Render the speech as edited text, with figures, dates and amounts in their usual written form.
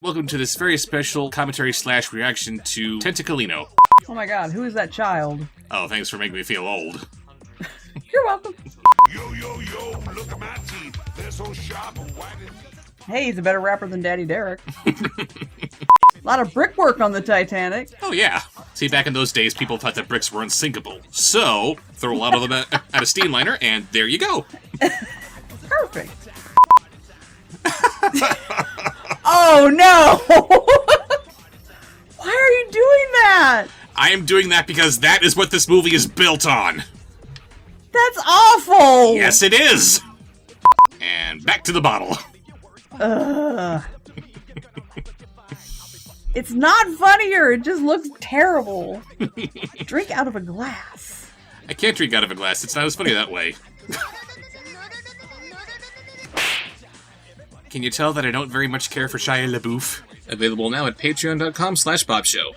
Welcome to this very special commentary / reaction to Tentacolino. Oh my god, who is that child? Oh, thanks for making me feel old. You're welcome. Yo, yo, yo, look at my teeth. They're so sharp and white. Hey, he's a better rapper than Daddy Derek. A lot of brickwork on the Titanic. Oh yeah. See, back in those days, people thought that bricks were unsinkable. So, throw a lot of them at a steamliner, and there you go. Perfect. Oh no! Why are you doing that? I am doing that because that is what this movie is built on. That's awful! Yes, it is! And back to the bottle. It's not funnier, it just looks terrible. Drink out of a glass. I can't drink out of a glass, it's not as funny that way. Can you tell that I don't very much care for Shia LaBeouf? Available now at patreon.com/BobShow.